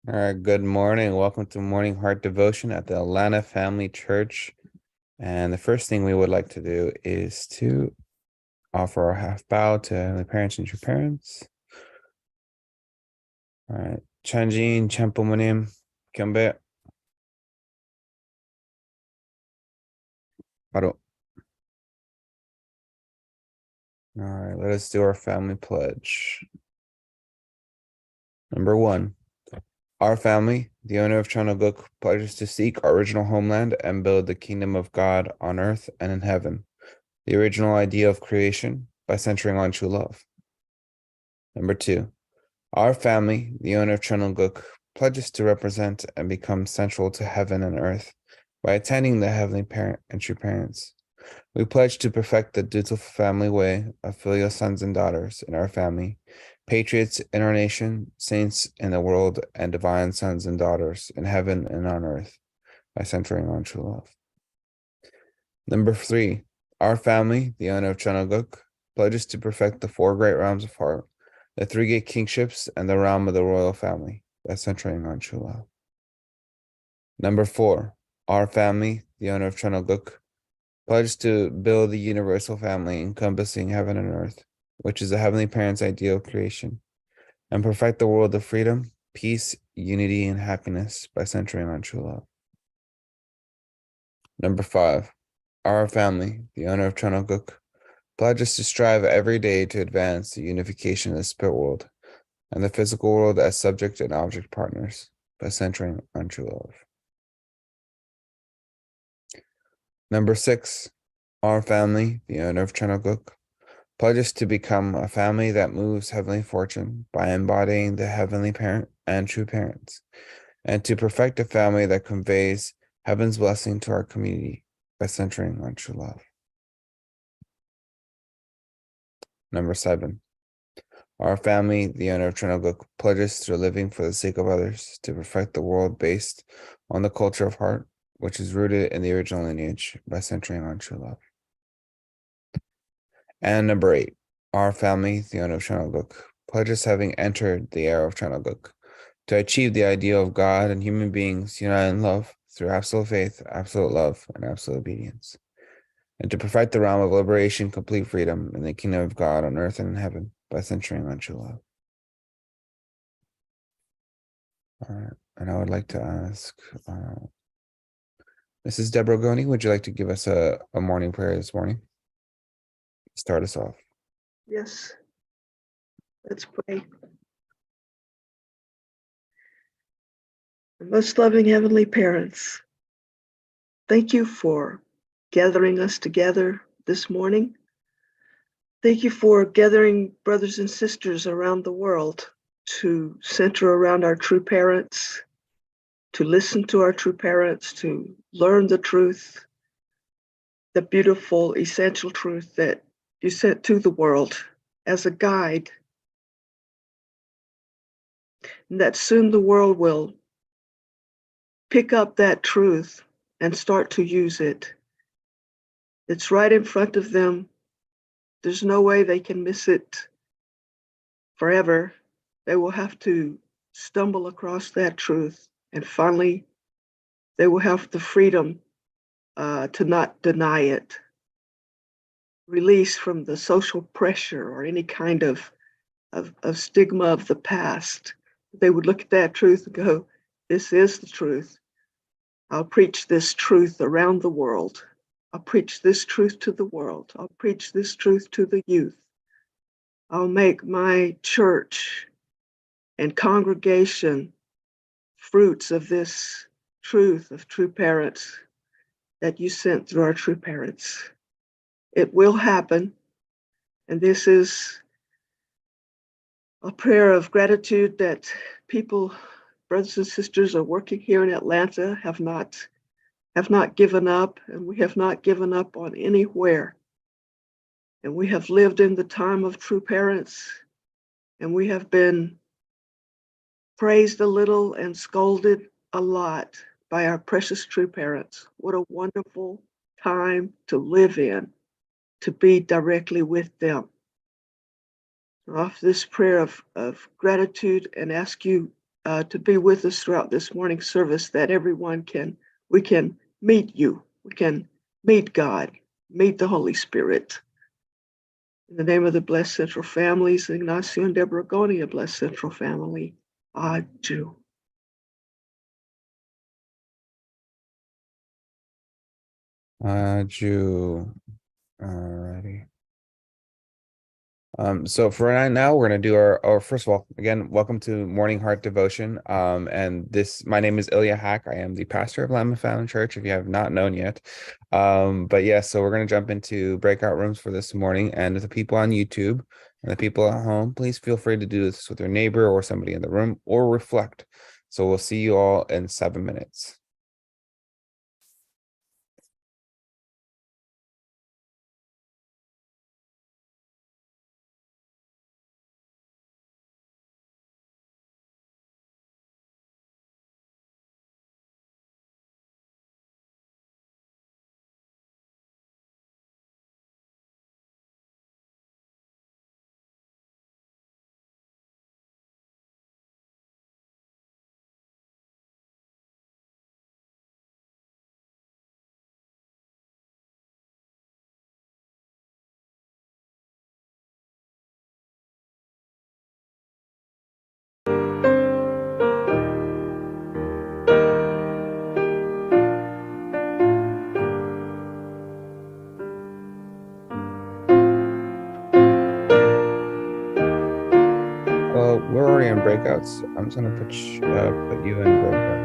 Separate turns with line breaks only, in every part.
All right, good morning. Welcome to Morning Heart Devotion at the Atlanta Family Church. And the first thing we would like to do is to offer our half bow to Heavenly Parents and True Parents. All right, Chanjin, Champomonim, Kyombe, Aro. All right, let us do our family pledge. Number one, our family, the owner of Chanoguk, pledges to seek our original homeland and build the kingdom of God on earth and in heaven, the original idea of creation by centering on true love. Number two, our family, the owner of Chonoguk, pledges to represent and become central to heaven and earth by attending the Heavenly Parent and True Parents. We pledge to perfect the dutiful family way of filial sons and daughters in our family, patriots in our nation, saints in the world, and divine sons and daughters in heaven and on earth by centering on true love. Number three, our family, the owner of Chonoguk, pledges to perfect the four great realms of heart, the three great kingships, and the realm of the royal family by centering on true love. Number four, our family, the owner of Chonoguk, pledges to build the universal family encompassing heaven and earth, which is the Heavenly Parent's ideal creation, and perfect the world of freedom, peace, unity, and happiness by centering on true love. Number five, our family, the owner of Chonoguk, pledges to strive every day to advance the unification of the spirit world and the physical world as subject and object partners by centering on true love. Number six, our family, the owner of Chonoguk, pledges to become a family that moves heavenly fortune by embodying the Heavenly Parent and True Parents, and to perfect a family that conveys heaven's blessing to our community by centering on true love. Number seven, our family, the owner of Chonoguk, pledges through living for the sake of others to perfect the world based on the culture of heart, which is rooted in the original lineage by centering on true love. And number eight, our family, the owner of Chonoguk, pledges having entered the era of Chonoguk to achieve the ideal of God and human beings united in love through absolute faith, absolute love, and absolute obedience, and to perfect the realm of liberation, complete freedom, in the kingdom of God on earth and in heaven by centering on true love. All right, and I would like to ask Mrs. Deborah Goni, would you like to give us a morning prayer this morning? Start us off.
Yes, let's pray. Most loving Heavenly Parents, thank you for gathering us together this morning. Thank you for gathering brothers and sisters around the world to center around our true parents, to listen to our true parents, to learn the truth, the beautiful, essential truth that you sent to the world as a guide, and that soon the world will pick up that truth and start to use it. It's right in front of them. There's no way they can miss it forever. They will have to stumble across that truth, and finally, they will have the freedom to not deny it, release from the social pressure or any kind of stigma of the past. They would look at that truth and go, this is the truth. I'll preach this truth around the world. I'll preach this truth to the world. I'll preach this truth to the youth. I'll make my church and congregation fruits of this truth of true parents that you sent through our true parents. It will happen. And this is a prayer of gratitude that people, brothers and sisters, are working here in Atlanta have not given up, and we have not given up on anywhere. And we have lived in the time of true parents, and we have been praised a little and scolded a lot by our precious true parents. What a wonderful time to live in, to be directly with them. I offer this prayer of gratitude and ask you to be with us throughout this morning service, that we can meet you. We can meet God, meet the Holy Spirit. In the name of the blessed Central families, Ignacio and Deborah Gonia, blessed Central family, I do.
Jew. Alrighty. So for right now, we're gonna do our first of all, again, welcome to Morning Heart Devotion. And my name is Ilya Hack. I am the pastor of Lamb Fountain Church, if you have not known yet. But yeah, so we're gonna jump into breakout rooms for this morning, and the people on YouTube and the people at home, please feel free to do this with your neighbor or somebody in the room or reflect. So we'll see you all in 7 minutes. We're already in breakouts. I'm just gonna put you in breakout.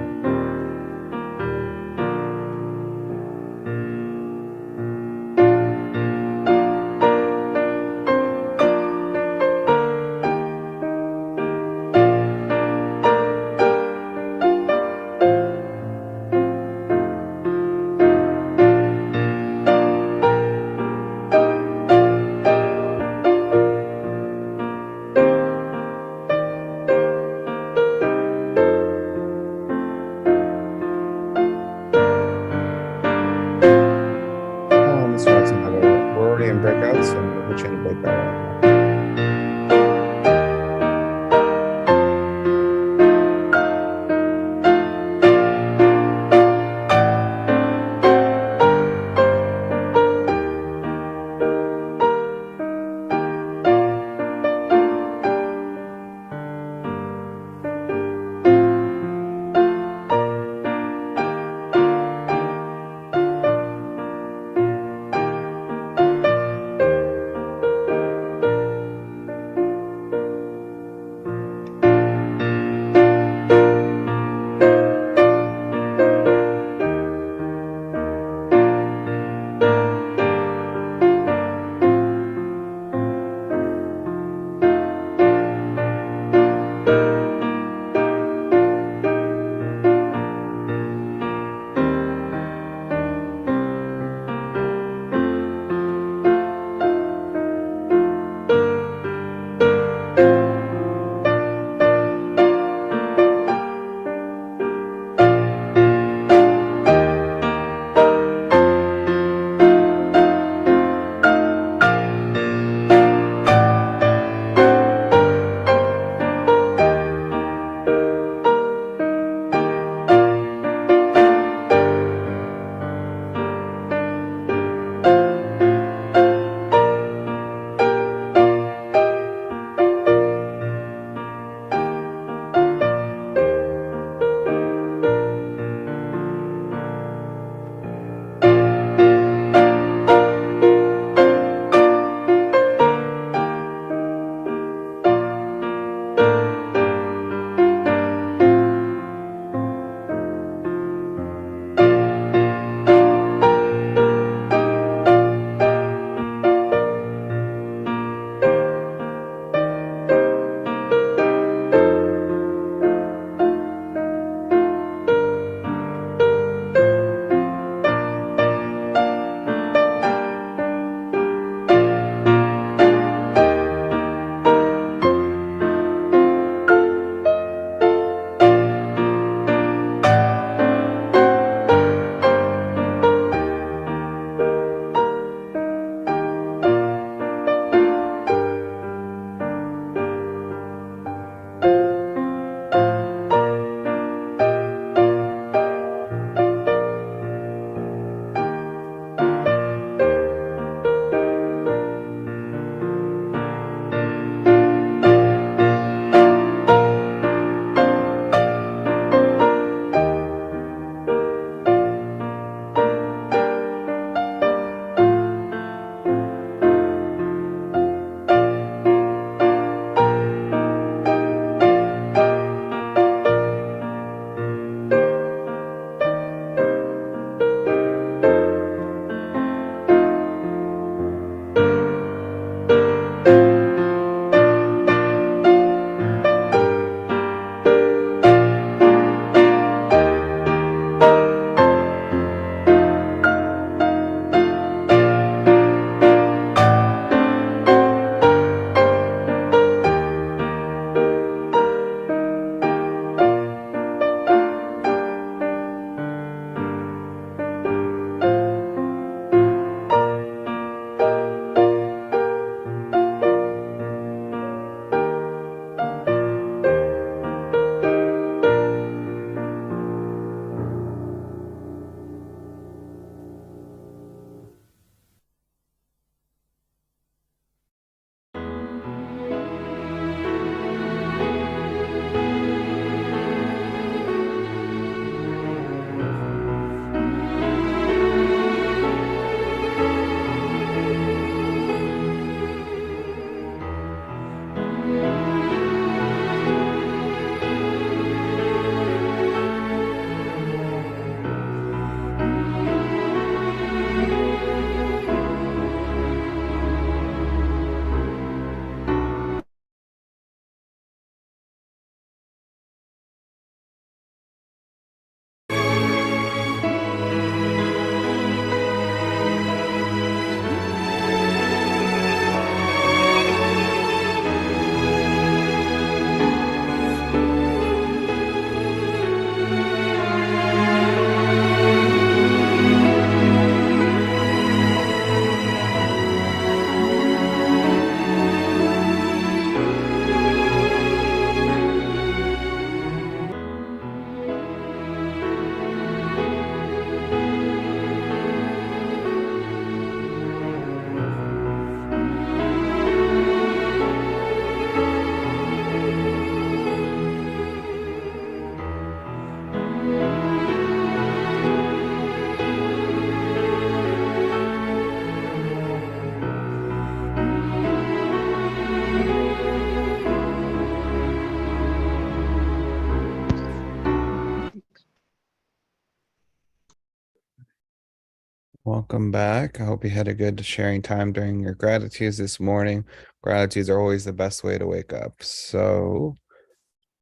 Welcome back. I hope you had a good sharing time during your gratitudes this morning. Gratitudes are always the best way to wake up. So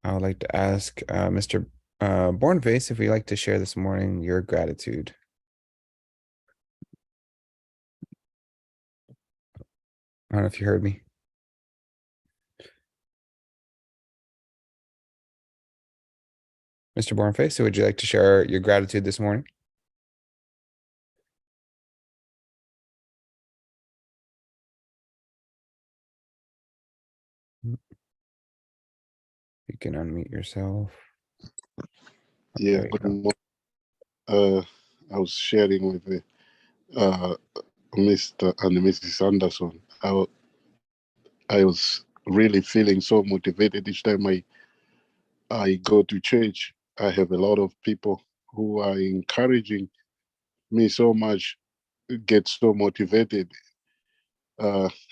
I would like to ask Mr. Bornface if you'd like to share this morning your gratitude. I don't know if you heard me. Mr. Bornface, would you like to share your gratitude this morning? You can unmute yourself.
Yeah,
There you
good
go.
morning. I was sharing with Mr. and Mrs. Anderson. I was really feeling so motivated each time I go to church. I have a lot of people who are encouraging me so much, get so motivated.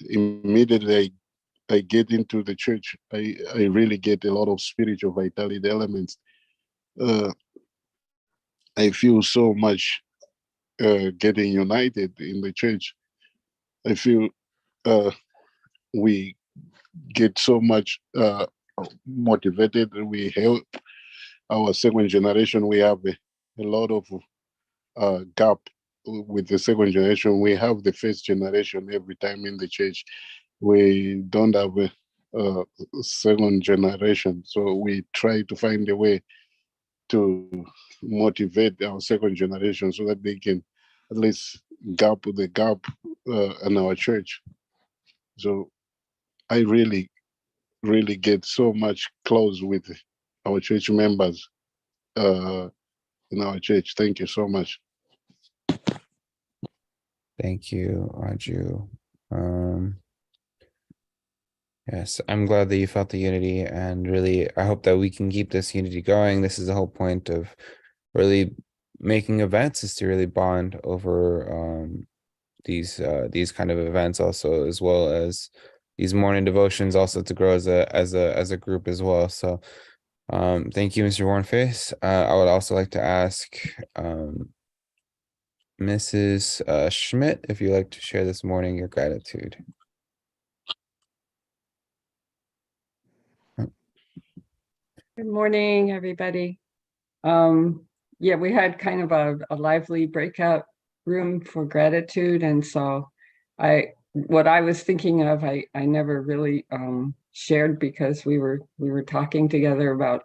Immediately I get into the church, I really get a lot of spiritual vitality elements. I feel so much getting united in the church. I feel uh, we get so much motivated. We help our second generation. We have a lot of gap with the second generation. We have the first generation every time in the church. We don't have a second generation. So we try to find a way to motivate our second generation so that they can at least gap the gap in our church. So I really get so much close with our church members in our church. Thank you so much.
Thank you, Raju. Yes, I'm glad that you felt the unity, and really, I hope that we can keep this unity going. This is the whole point of really making events, is to really bond over these kind of events, also, as well as these morning devotions, also to grow as a group as well. So thank you, Mr. Warnface. I would also like to ask Mrs. Schmidt if you'd like to share this morning your gratitude.
Good morning, everybody. Yeah, we had kind of a lively breakout room for gratitude. And so what I was thinking of, I never really shared because we were talking together about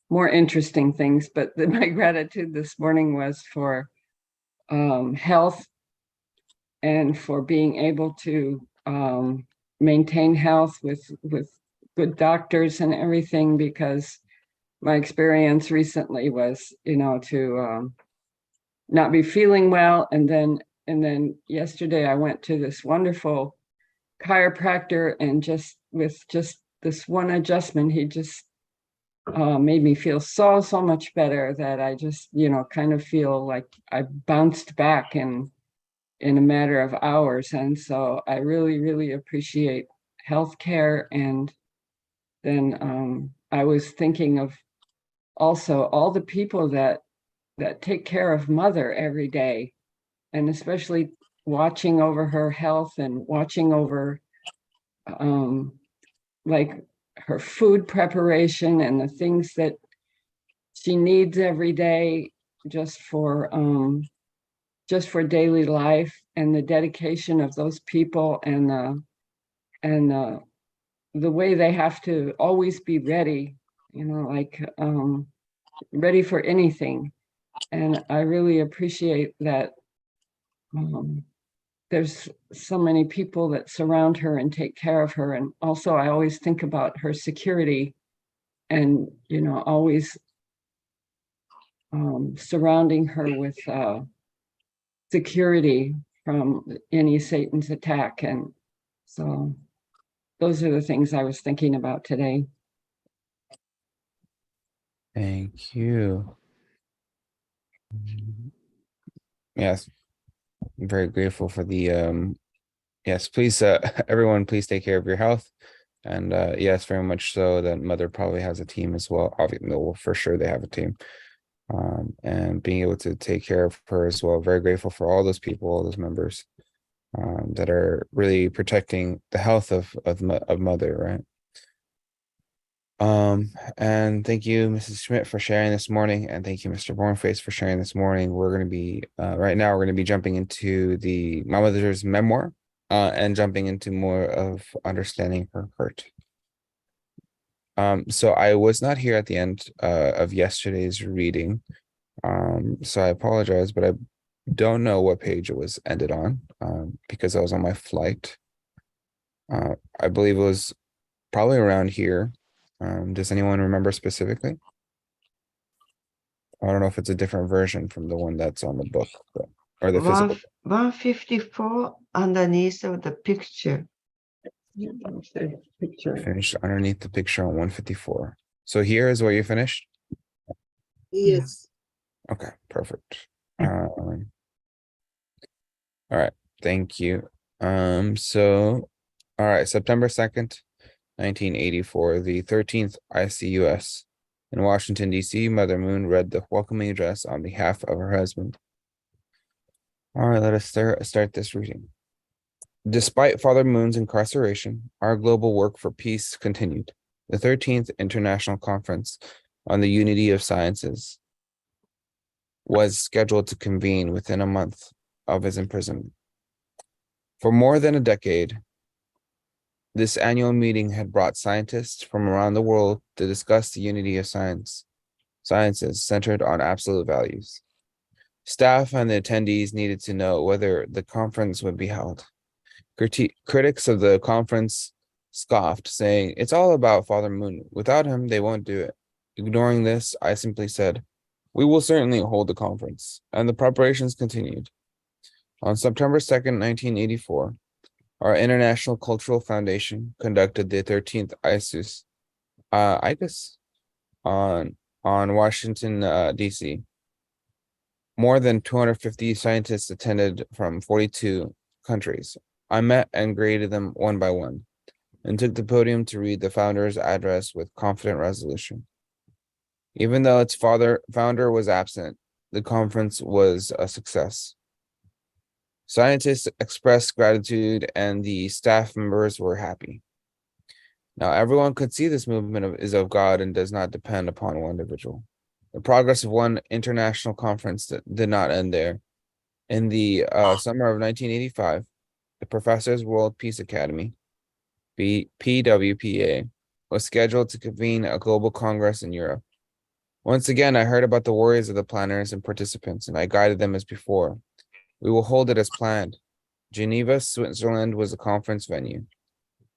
more interesting things. But my gratitude this morning was for health and for being able to maintain health with good doctors and everything, because my experience recently was, to not be feeling well. And then yesterday I went to this wonderful chiropractor, and just with just this one adjustment, he just made me feel so much better, that I just, kind of feel like I bounced back in a matter of hours. And so I really appreciate healthcare. And then I was thinking of also all the people that take care of Mother every day, and especially watching over her health and watching over like her food preparation and the things that she needs every day, just for daily life, and the dedication of those people, and the way they have to always be ready, like ready for anything. And I really appreciate that there's so many people that surround her and take care of her. And also, I always think about her security, and always surrounding her with security from any Satan's attack. And so those are the things I was thinking about today.
Thank you. Yes, I'm very grateful for the yes, please everyone, please take care of your health. And yes, very much so that Mother probably has a team as well. Obviously, no, well, for sure they have a team. and being able to take care of her as well. Very grateful for all those people, all those members that are really protecting the health of mother, right? And thank you, Mrs. Schmidt, for sharing this morning, and thank you, Mr. Bornface, for sharing this morning. We're going to be right now. We're going to be jumping into my mother's memoir, and jumping into more of understanding her hurt. So I was not here at the end of yesterday's reading, so I apologize, but I don't know what page it was ended on, because I was on my flight. I believe it was probably around here. Does anyone remember specifically? I don't know if it's a different version from the one that's on the book, or the physical.
154 underneath of the picture.
Picture.
Finished underneath the picture on 154. So here is where you finished?
Yes.
Okay, perfect. All right, thank you. So, all right, September 2nd, 1984, the 13th ICUS in Washington, D.C., Mother Moon read the welcoming address on behalf of her husband. All right, let us start this reading. Despite Father Moon's incarceration, our global work for peace continued. The 13th International Conference on the Unity of Sciences was scheduled to convene within a month of his imprisonment. For more than a decade, this annual meeting had brought scientists from around the world to discuss the unity of sciences centered on absolute values. Staff and the attendees needed to know whether the conference would be held. Critics of the conference scoffed, saying, "It's all about Father Moon. Without him, they won't do it." Ignoring this, I simply said, "We will certainly hold the conference," and the preparations continued. On September 2nd, 1984, our International Cultural Foundation conducted the 13th ICUS on Washington, D.C. More than 250 scientists attended from 42 countries. I met and graded them one by one, and took the podium to read the founder's address with confident resolution. Even though its founder was absent, the conference was a success. Scientists expressed gratitude, and the staff members were happy. Now, everyone could see this movement is of God and does not depend upon one individual. The progress of one international conference did not end there. In the summer of 1985, the Professors World Peace Academy, PWPA, was scheduled to convene a global congress in Europe. Once again, I heard about the worries of the planners and participants, and I guided them as before. We will hold it as planned. Geneva, Switzerland was the conference venue.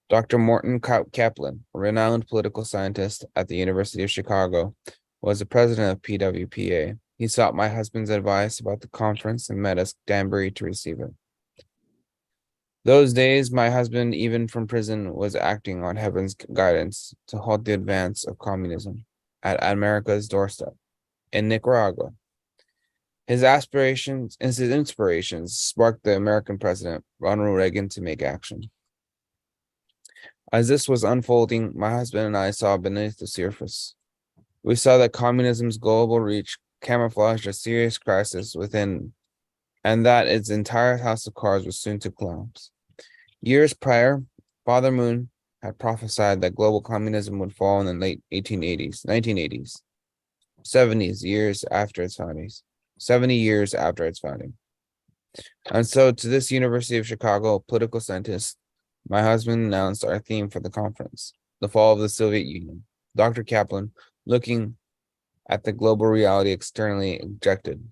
Dr. Morton Kaplan, a renowned political scientist at the University of Chicago, was the president of PWPA. He sought my husband's advice about the conference and met us at Danbury to receive it. Those days, my husband, even from prison, was acting on heaven's guidance to halt the advance of communism at America's doorstep in Nicaragua. His aspirations and his inspirations sparked the American president, Ronald Reagan, to make action. As this was unfolding, my husband and I saw beneath the surface. We saw that communism's global reach camouflaged a serious crisis within, and that its entire house of cards was soon to collapse. Years prior, Father Moon had prophesied that global communism would fall in the late 1980s, 70 years after its founding. And so, to this University of Chicago political scientist, my husband announced our theme for the conference, the fall of the Soviet Union. Dr. Kaplan, looking at the global reality externally, objected.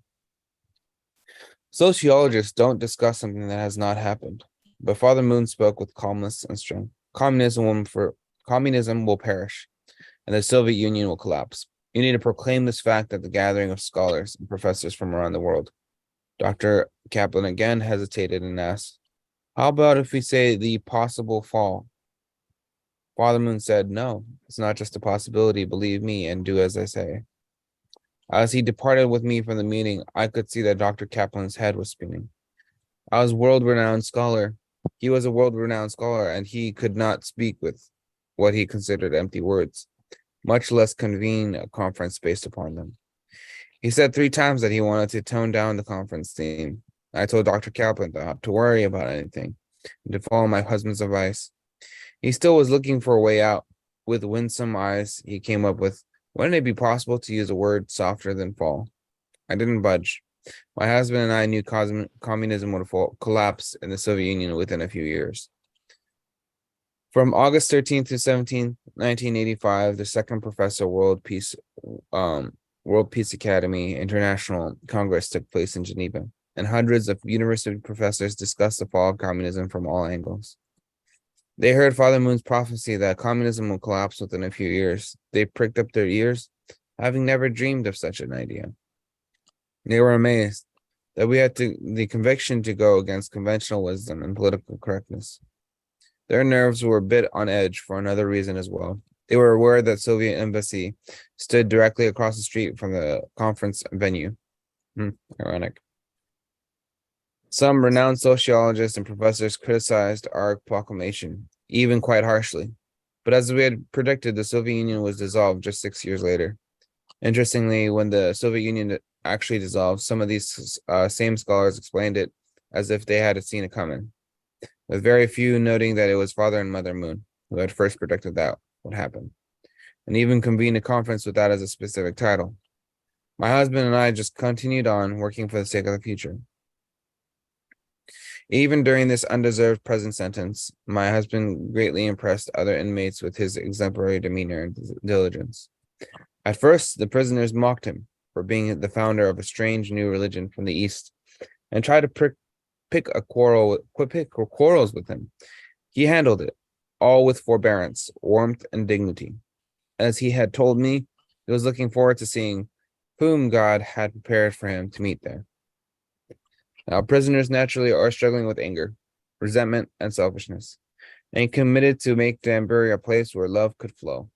Sociologists don't discuss something that has not happened, but Father Moon spoke with calmness and strength. Communism will perish, and the Soviet Union will collapse. You need to proclaim this fact at the gathering of scholars and professors from around the world. Dr. Kaplan again hesitated and asked, "How about if we say the possible fall?" Father Moon said, "No, it's not just a possibility. Believe me and do as I say." As he departed with me from the meeting, I could see that Dr. Kaplan's head was spinning. He was a world-renowned scholar, and he could not speak with what he considered empty words, much less convene a conference based upon them. He said 3 times that he wanted to tone down the conference theme. I told Dr. Kaplan not to worry about anything and to follow my husband's advice. He still was looking for a way out. With winsome eyes, he came up with, wouldn't it be possible to use a word softer than fall? I didn't budge. My husband and I knew communism would collapse in the Soviet Union within a few years. From August 13th to 17th, 1985, the second professor World Peace Academy International Congress took place in Geneva, and hundreds of university professors discussed the fall of communism from all angles. They heard Father Moon's prophecy that communism will collapse within a few years. They pricked up their ears, having never dreamed of such an idea. They were amazed that we had the conviction to go against conventional wisdom and political correctness. Their nerves were a bit on edge for another reason as well. They were aware that Soviet embassy stood directly across the street from the conference venue. Ironic. Some renowned sociologists and professors criticized our proclamation, even quite harshly. But as we had predicted, the Soviet Union was dissolved just 6 years later. Interestingly, when the Soviet Union actually dissolved, some of these same scholars explained it as if they had seen it coming, with very few noting that it was Father and Mother Moon who had first predicted that would happen, and even convened a conference with that as a specific title. My husband and I just continued on working for the sake of the future. Even during this undeserved prison sentence, my husband greatly impressed other inmates with his exemplary demeanor and diligence. At first, the prisoners mocked him for being the founder of a strange new religion from the East and tried to pick quarrels with him. He handled it, all with forbearance, warmth, and dignity. As he had told me, he was looking forward to seeing whom God had prepared for him to meet there. Now, prisoners naturally are struggling with anger, resentment, and selfishness, and committed to make Danbury a place where love could flow.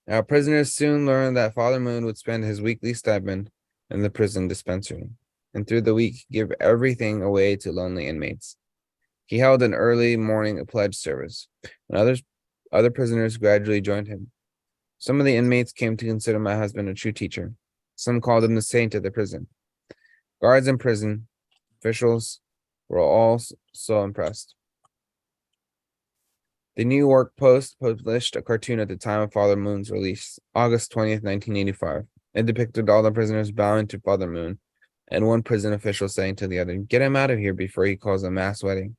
Now, prisoners soon learned that Father Moon would spend his weekly stipend in the prison dispensary, and through the week give everything away to lonely inmates. He held an early morning pledge service, and other prisoners gradually joined him. Some of the inmates came to consider my husband a true teacher. Some called him the saint of the prison. Guards in prison, officials were all so impressed. The New York Post published a cartoon at the time of Father Moon's release, August 20th, 1985. It depicted all the prisoners bowing to Father Moon, and one prison official saying to the other, "Get him out of here before he calls a mass wedding."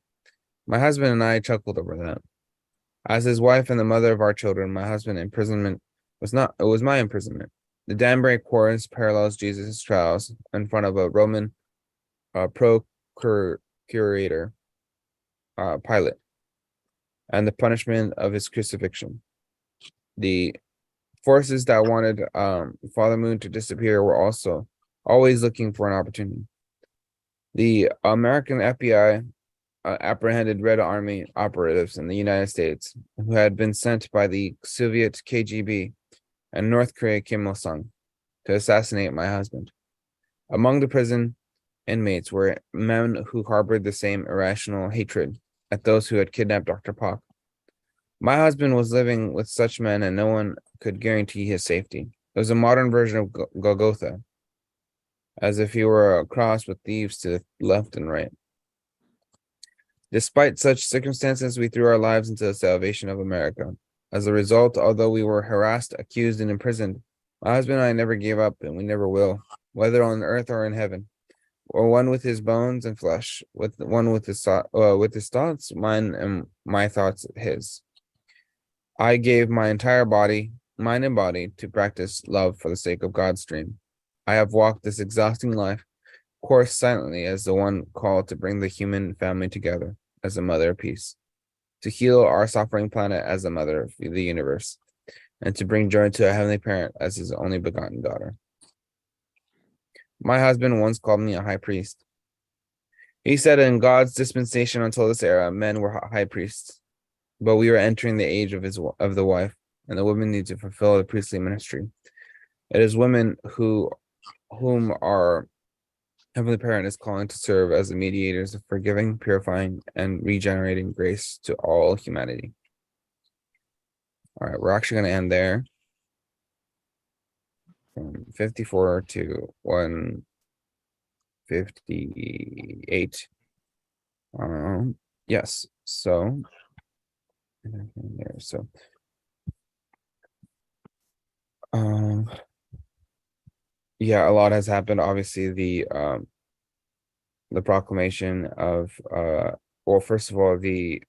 My husband and I chuckled over that. As his wife and the mother of our children, my husband's imprisonment was my imprisonment. The Danbury Quarters parallels Jesus' trials in front of a Roman procurator, Pilate, and the punishment of his crucifixion. The forces that wanted Father Moon to disappear were also always looking for an opportunity. The American FBI apprehended Red Army operatives in the United States who had been sent by the Soviet KGB and North Korea Kim Il-sung to assassinate my husband. Among the prison inmates were men who harbored the same irrational hatred at those who had kidnapped Dr. Pak. My husband was living with such men, and no one could guarantee his safety. It was a modern version of Golgotha, as if he were a cross with thieves to the left and right. Despite such circumstances, we threw our lives into the salvation of America. As a result, although we were harassed, accused, and imprisoned, my husband and I never gave up, and we never will, whether on earth or in heaven, or one with his bones and flesh, with his thoughts, mine and my thoughts his. I gave my entire body, mind and body, to practice love for the sake of God's dream. I have walked this exhausting life, course silently as the one called to bring the human family together as a mother of peace, to heal our suffering planet as the mother of the universe, and to bring joy to a heavenly parent as his only begotten daughter. My husband once called me a high priest. He said in God's dispensation until this era, men were high priests, but we are entering the age of the wife, and the women need to fulfill the priestly ministry. It is women whom our Heavenly Parent is calling to serve as the mediators of forgiving, purifying, and regenerating grace to all humanity. All right, we're actually going to end there. from 54 to 158. Yes, so there, so yeah, a lot has happened. Obviously, the proclamation of well, first of all, the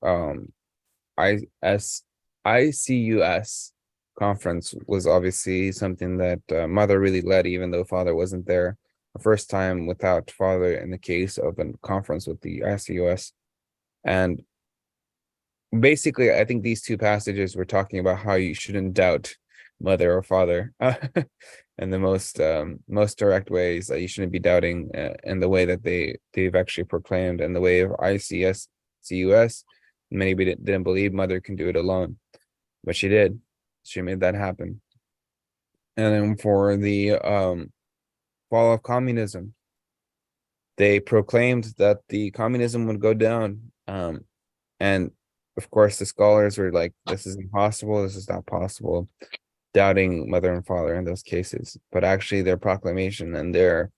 IS ICUS conference was obviously something that mother really led, even though father wasn't there. The first time without father in the case of a conference with the ICUS. And basically, I think these two passages were talking about how you shouldn't doubt mother or father in the most direct ways, that you shouldn't be doubting in the way that they've actually proclaimed, and the way of ICUS. Many didn't believe mother can do it alone, but she did. She made that happen. And then for the fall of communism, they proclaimed that the communism would go down. And of course, the scholars were like, "This is impossible. This is not possible," doubting mother and father in those cases. But actually, their proclamation and their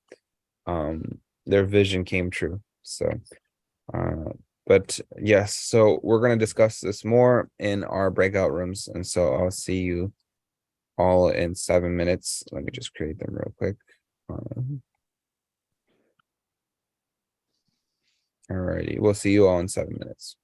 vision came true. So, but yes, so we're going to discuss this more in our breakout rooms, and so I'll see you all in 7 minutes. Let me just create them real quick. Alrighty, we'll see you all in 7 minutes.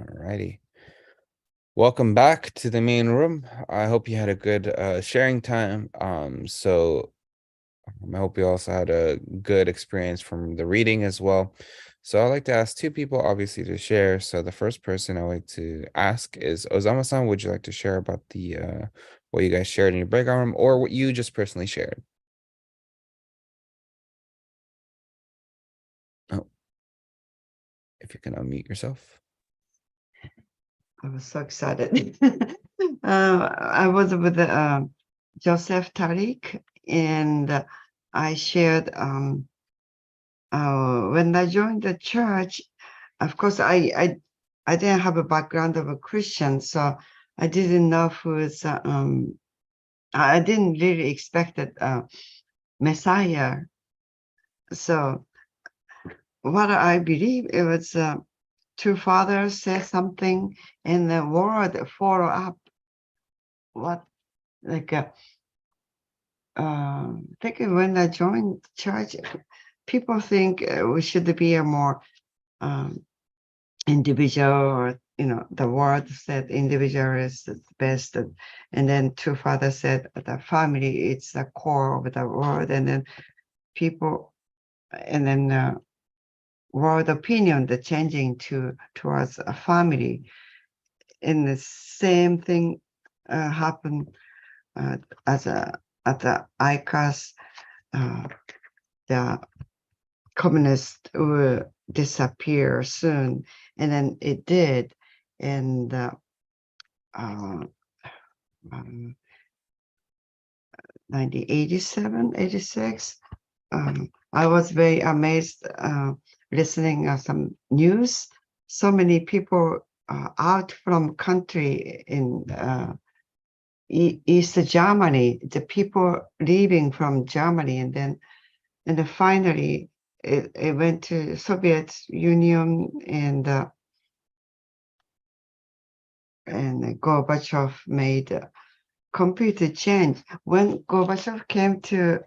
Alrighty. Welcome back to the main room. I hope you had a good sharing time. I hope you also had a good experience from the reading as well. So I'd like to ask two people, obviously, to share. So the first person I'd like to ask is Ozama-san. Would you like to share about the what you guys shared in your breakout room, or what you just personally shared? Oh, if you can unmute yourself.
I was so excited. I was with Joseph Tariq, and I shared when I joined the church. Of course, I didn't have a background of a Christian, so I didn't know who's. I didn't really expect that Messiah. So what I believe it was. Two fathers said something and the word follow up what like think when I joined church, people think we should be a more individual, or the word said individual is the best, and then two fathers said the family it's the core of the word, and then people, and then world opinion the changing towards a family. And the same thing happened as at the ICAS. The communists will disappear soon, and then it did. And 1987, 86, I was very amazed listening some news. So many people out from country in East Germany, the people leaving from Germany, and then finally it went to Soviet Union, and Gorbachev made a complete change. When Gorbachev came to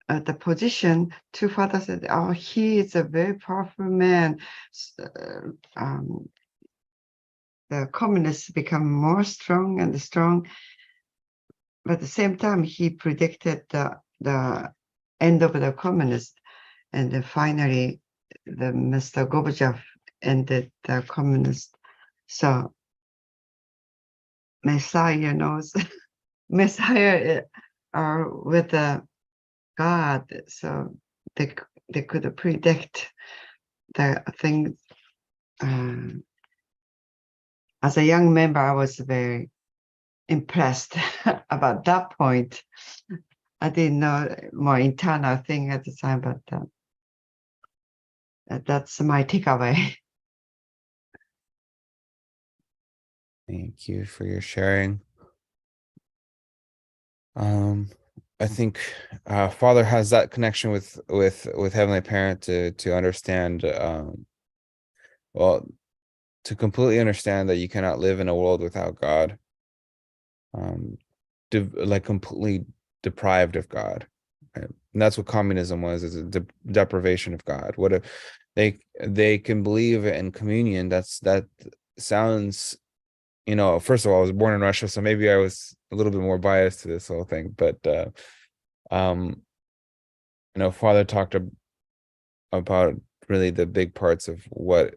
the position, two fathers said, "Oh, he is a very powerful man." The communists become more strong and strong. But at the same time, he predicted the end of the communists. And then finally, Mr. Gorbachev ended the communist. So Messiah knows, Messiah are with God. So they could predict the things. As a young member, I was very impressed about that point. I didn't know more internal thing at the time, but that's my takeaway.
Thank you for your sharing. I think Father has that connection with Heavenly Parent to understand well, to completely understand that you cannot live in a world without God. Like completely deprived of God. Right? And that's what communism was, is a deprivation of God. What if they can believe in communion? That sounds, first of all, I was born in Russia, so maybe I was a little bit more biased to this whole thing, but Father talked about really the big parts of what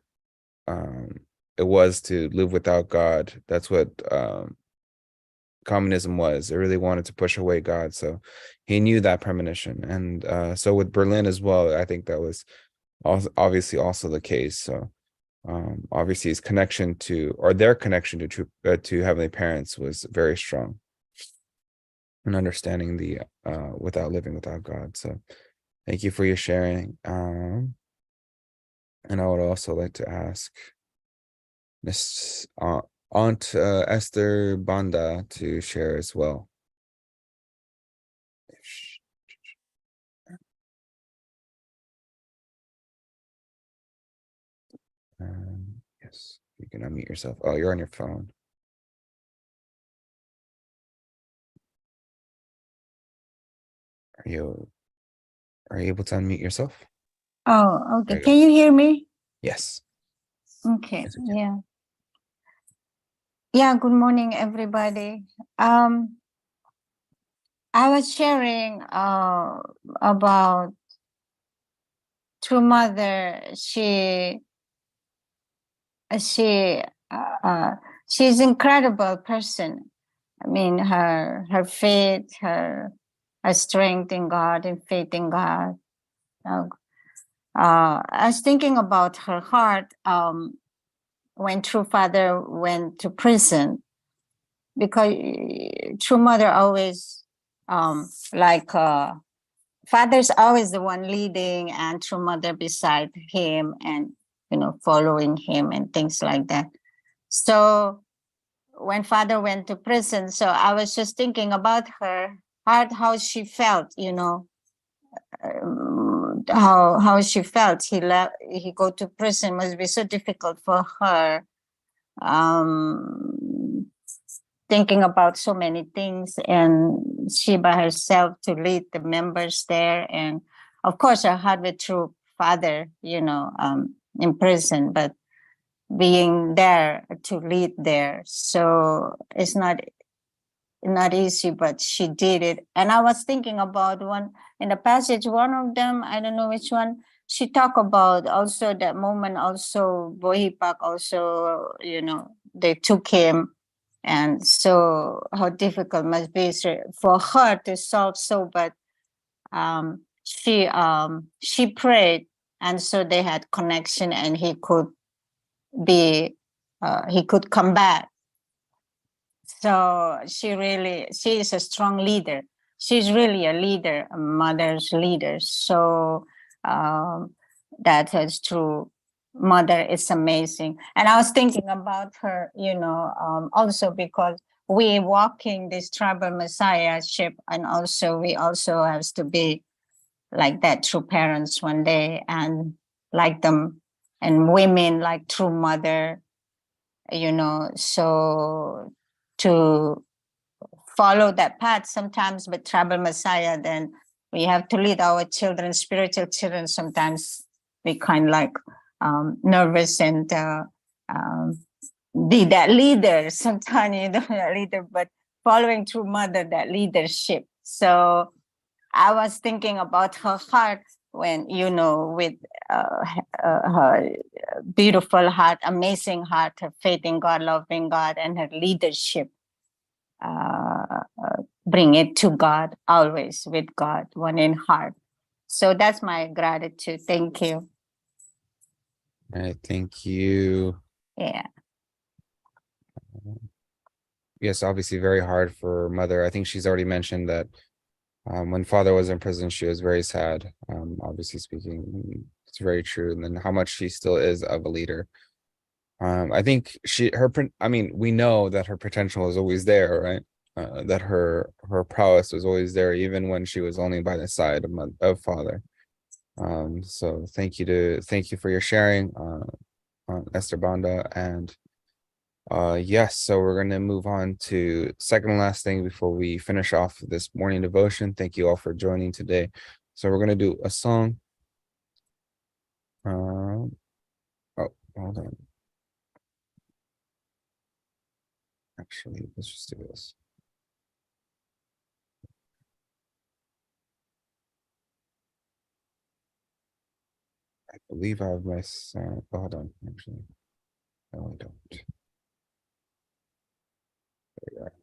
it was to live without God. That's what communism was. It really wanted to push away God, so he knew that premonition. And so with Berlin as well, I think that was obviously also the case. So obviously his connection to, or their connection to Heavenly Parents was very strong, and understanding the without living without God. So thank you for your sharing. And I would also like to ask Miss Aunt Esther Banda to share as well. Yes, you can unmute yourself. Oh, you're on your phone. Are you able to unmute yourself?
Oh, okay.
There you
Can
go.
you hear me?
Yes.
Okay.
Yes, we can.
Yeah. Yeah, good morning, everybody. I was sharing about True Mother. She she's incredible person. I mean, her faith, her strength in God and faith in God. I was thinking about her heart when True Father went to prison, because True Mother always like Father's always the one leading and True Mother beside him and following him and things like that. So when Father went to prison, so I was just thinking about her heart, how she felt, how she felt. He go to prison, must be so difficult for her. Thinking about so many things, and she by herself to lead the members there, and of course her heart with True Father, in prison, but being there to lead there, so it's not easy, but she did it. And I was thinking about one in the passage, one of them, I don't know which one, she talked about also that moment, also Bohipak also, they took him. And so how difficult must be for her to solve so, but she prayed, and so they had connection, and he could come back. So she is a strong leader. She's really a leader, a mother's leader. So that is true. Mother is amazing. And I was thinking about her, also because we walking this tribal messiahship, and also we also have to be like that true parents one day, and like them, and women like True Mother, so to follow that path sometimes with tribal messiah, then we have to lead our children, spiritual children. Sometimes we kind of like nervous and be that leader. Sometimes you don't that leader, but following True Mother, that leadership. So I was thinking about her heart when, with her beautiful heart, amazing heart, her faith in God, loving God, and her leadership. Bring it to God, always with God, one in heart. So that's my gratitude. Thank you.
All right, thank you.
Yeah.
Yes, obviously very hard for Mother. I think she's already mentioned that when Father was in prison, she was very sad. Obviously speaking, it's very true. And then how much she still is of a leader. I think we know that her potential is always there, right? That her prowess was always there, even when she was only by the side of Father. So thank you for your sharing, Esther Banda. And yes, so we're going to move on to second and last thing before we finish off this morning devotion. Thank you all for joining today. So we're going to do a song. Oh, hold on. Actually, let's just do this. I believe I have my sound. Oh, hold on. Actually, no, I don't. There we are.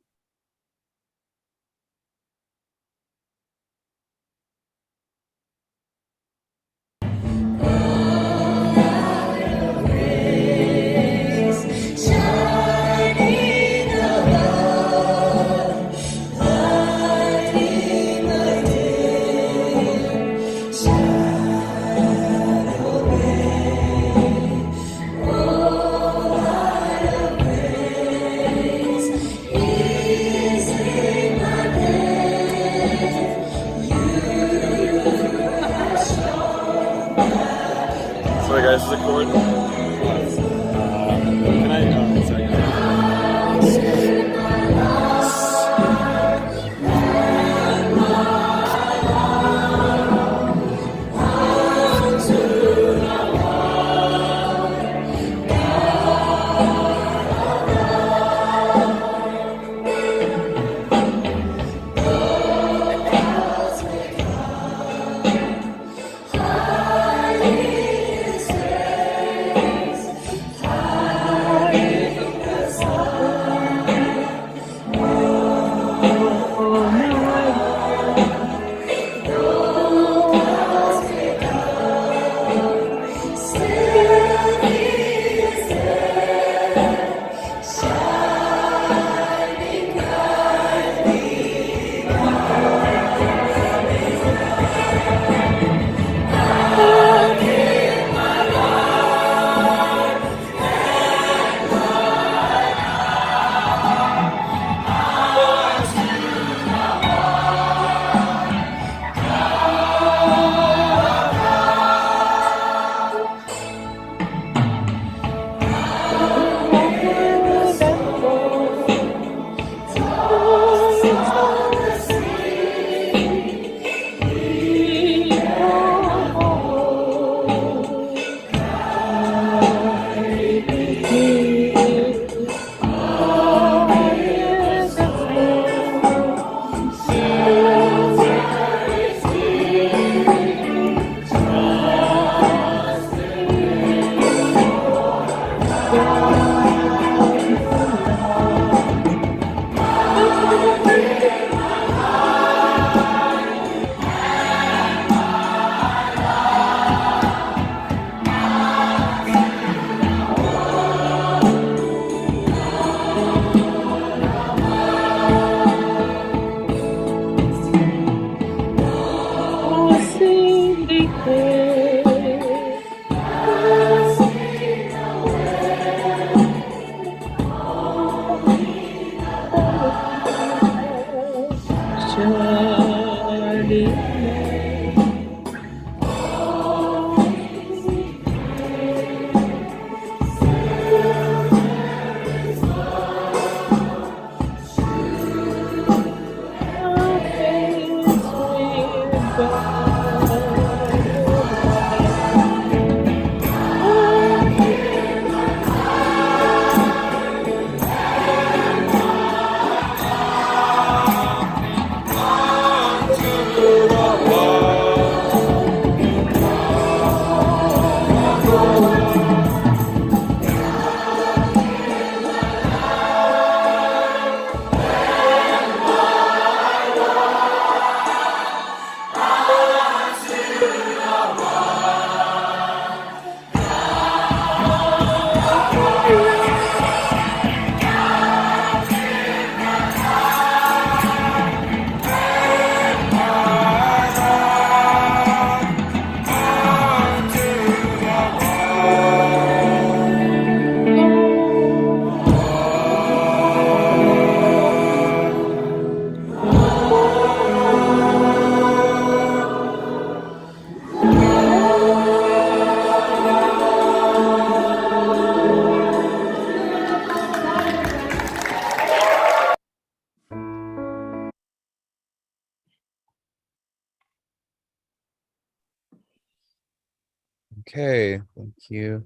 Okay, thank you.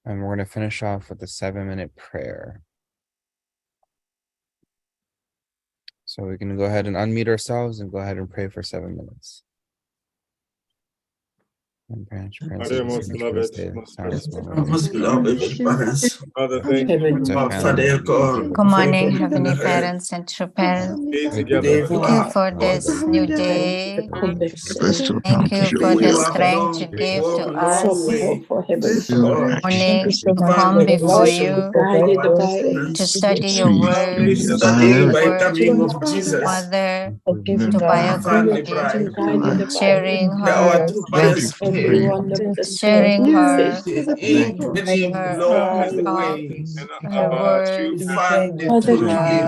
And we're going to finish off with a 7-minute prayer. So we can go ahead and unmute ourselves and go ahead and pray for 7 minutes. And branch,
Father, most beloved,
Most beloved parents,
Father, thank you
Heavenly Father God,
Good morning, Heavenly Parents and true parents.
be
Thank
together.
Thank you for this new day.
Pastor,
Thank you
the
for
way
the
you have
strength you
done
give
before
to
will not
us.
away.
this is
Lord,
Morning,
divine
come before
revelation,
you to
presence,
study your word,
be
to study
studied
the
by the
word
name
of
of Jesus,
Mother,
you.
to
our family
biography,
bride,
sharing
our
her,
two fathers pray.
sharing her,
Many
her,
long
her
the way
thoughts, her
About you,
to
words,
find the truth in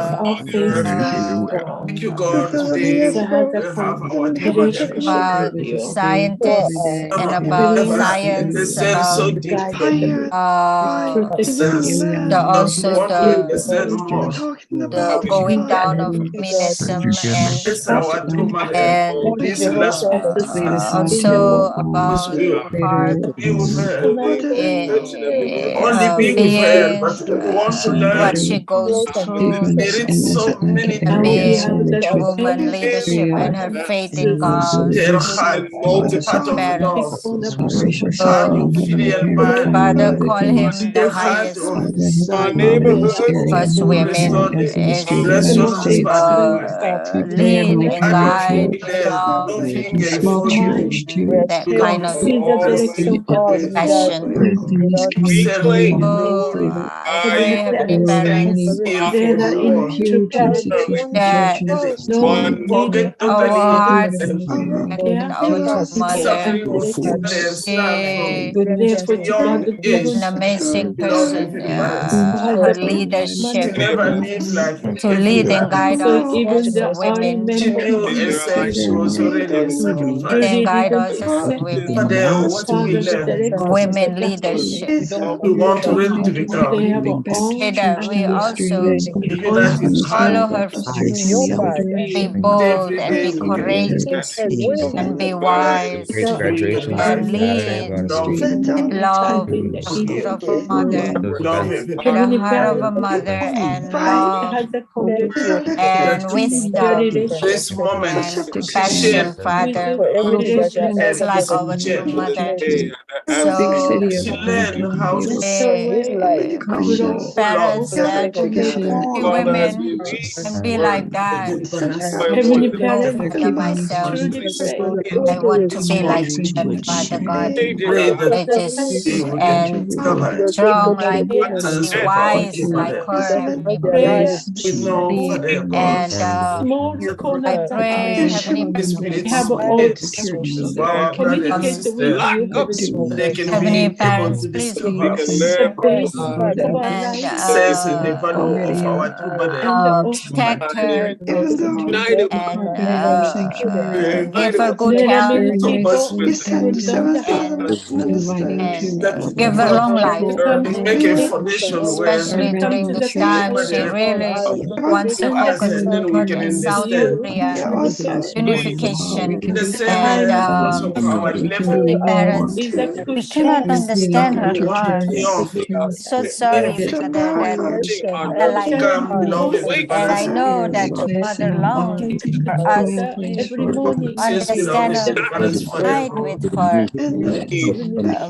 Father. Thank you, God. Today we have our Tuba devotion.
about scientists and
Never,
about
never
science,
descend so
about
deep.
uh,
That we
also
want to understand more.
the going down of feminism
It's our true mother.
and
This last week,
also
God's
about
will.
part
Be with her. Only be with her,
being
but we want to
what
learn.
she goes through
There is so many
and
things.
being woman leadership and her faith in God.
Her heart, multi part of love,
Parents.
heart
So
of filial
Father
man,
call him the
the heart
highest
of
our
knowledge.
neighborhood,
because
Restore
women
the
is
bless your husband, Lord.
lead and
Add your
guide
finger,
love
no finger for you.
that
We
kind
want
of
to always
passion.
reclaim
So I pray, Heavenly Parents,
feel for more.
that
one
Forget totally
our hearts
anything.
and our true mother,
Suffering of food and starve from
she
young age.
an amazing
Lord
person.
Heavenly Parents.
Her
She
leadership
never lived like
to lead and
everybody.
guide us as women,
She knew herself she was already a
lead
sacrifice.
and guide us as women,
Father, what we learn,
women leadership.
we want really to become.
Pray that we also
Even that is
follow
hard.
her footsteps, be
But
bold
every
and
day
be
we get to
courageous and be
Great
wise
in
congratulations
and
life.
Saturday
lead
about
Love,
with love, the heart
you.
of a mother,
those
Love
events.
him.
with a heart of a mother, and love
That
and wisdom
this moment
and
she shared
compassion, Father, just
and
like
this
our true
chair.
mother.
and
So,
She learned how to love.
parents that be
Father, as
women
we read
and
the
be
word,
like that.
by what
And myself, I want to be like that, Father God.
pray that
I
we
just
will get to
and
discover
strong like
patterns
be
of our
wise
two
like
mothers.
her, Heavenly Parents.
We know, Father God,
And
And
I pray, Heavenly
the Spirit
Parents,
for our brothers and
um,
sisters.
lack of
They can
Heavenly
be able
Parents,
to
please
we
discover
can learn
and
sense and the value of our two mothers.
protect her
united
and give
united
her
with
good health
Help us with
and
that
give her
God
long life,
make a foundation where
especially during this time. She really wants to
to us,
focus
and then we can
in South
understand.
Korea unification
In the
and
sense of our
the
level,
parents. We cannot understand her
we want to
heart.
triumph.
So sorry, Father, that I like
Become beloved and
and I
balanced.
know that Mother long for us to
Says
understand
beloved
her,
and balanced Father.
fight with her.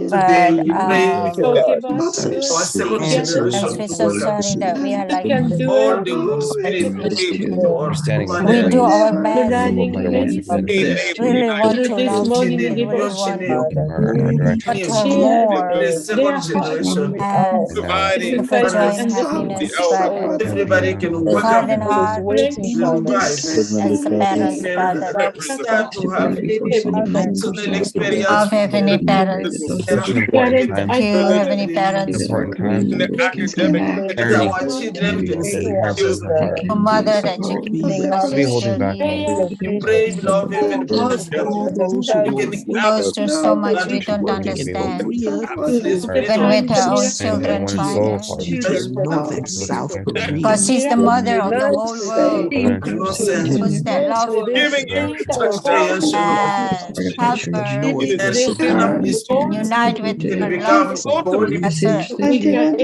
Today
But
we pray our seventh
and
generation
we're so
together.
sorry that we are like this.
All the good
But
spirit be able to our
understanding of
we
what
do
mother.
our
the
best.
Lord Mother wants to
We
do
really want to love her. We
Chine,
really
your
want
chine,
our direction.
her
the
more
second generation.
and
And
give her joy
Fathers,
and
the
happiness,
elder.
Father.
everybody can wake
Heart
up
and heart
in new life
as the parents,
and
Father.
start to have
And
personal experience
of
with
Heavenly
their
Parents.
such an important
Thank
time.
you, Heavenly
An
Parents,
important time
In the academic
that
parenting
our children can
because
see
we have her
you.
in our heart.
for Mother that you're keeping us
To be holding back
spiritually.
no
We pray, beloved, Heavenly Father,
Those through so much we don't understand. Even with her own children,
one
Father.
soul, Father.
There's North and South Korea.
Because she's the mother of the whole world.
No sense
Who's that love for
giving you such prayers,
help her
and
unite with her
we
love
can
for
go to
her,
we can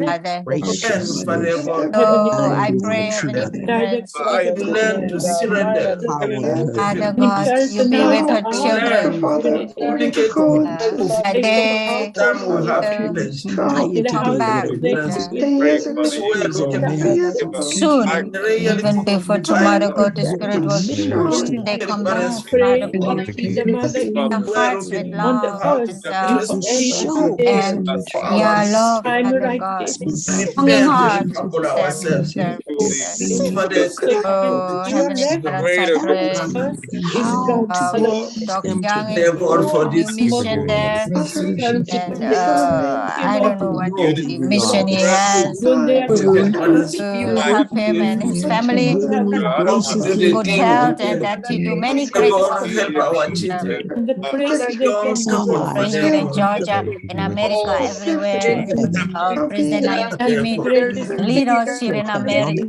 Father.
Gracious,
Father God.
So I pray, Heavenly Father,
I learn to surrender.
Father God, you be with her children.
Communicate
That they
time we have
will
pledged.
come back soon, even before tomorrow, God, the Spirit will soon they come back, Father God. Their hearts with love and yeah, love, Father God. Longing heart that deserve. Oh, Heavenly Father, I pray. Dr. Young is
For
a new
this
mission there, and I don't know what the mission he has to help him and his family good health, and that he do many great works.
help our children.
Pray here in Georgia, in America, everywhere. President Ayotimi lead us here in America.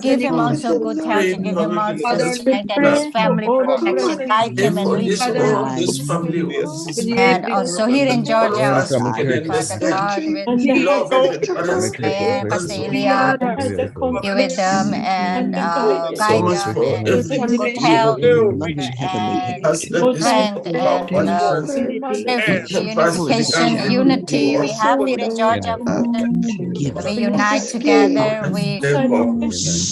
Give him also good health, to give him also strength and his family protection, guide him and lead him.
This family
And also here in Georgia, also, Father God, with Pastor Ilya, be with them and guide them and give them good health and strength and unification, unity we have here in Georgia. We unite together, we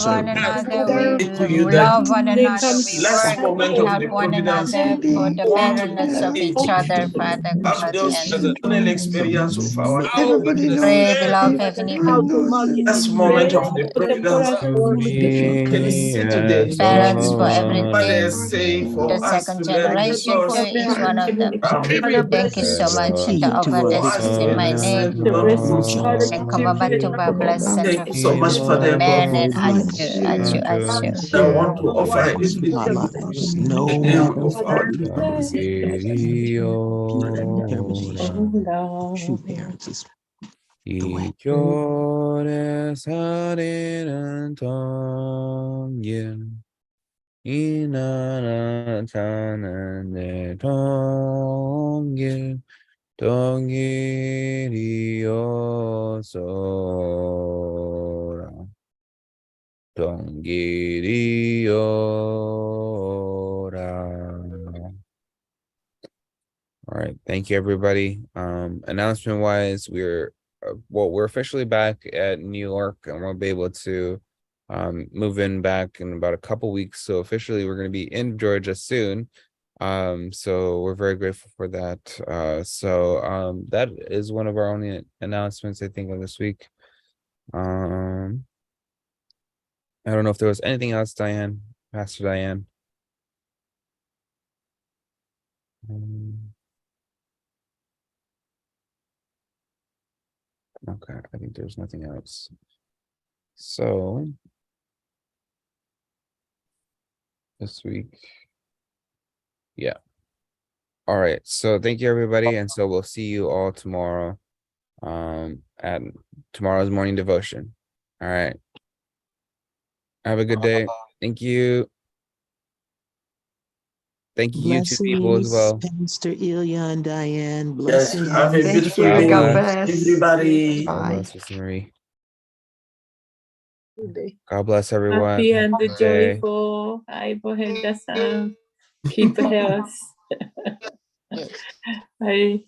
one another, we love one another, we work, we help one another for the betterness of each other, Father God. And
experience of our
pray, beloved Heavenly
last moment of the providence.
parents for everything,
Say for
the
us
second
to learn
generation, for each one of them. Thank you so much. I offer this in my name and come back to my blessed
Thank you so much,
center.
Father God.
Amen. And Ashu.
I want to offer everything
No
in the name
matter
of our
what true parents is the way.
이결의 살이는 덩길 이 나라 자는 내 덩길 덩길이어서라 덩길이어라. All right, thank you everybody. Announcement wise, we're officially back at New York, and we'll be able to move in back in about a couple weeks. So officially we're going to be in Georgia soon. So we're very grateful for that. That is one of our only announcements, I think, of this week. I don't know if there was anything else, Diane, Pastor Diane. Okay, I think there's nothing else. So this week, yeah. All right. So thank you everybody, and so we'll see you all tomorrow. At tomorrow's morning devotion. All right. Have a good day. Thank you. Thank you, YouTube people as well.
Pastor Ilya and Diane.
Yes,
Blessings.
have a beautiful
you.
day,
God bless.
everybody.
God
Bye.
bless, Sister Marie. God bless everyone.
Happy and
Good day.
joyful. I keep health. I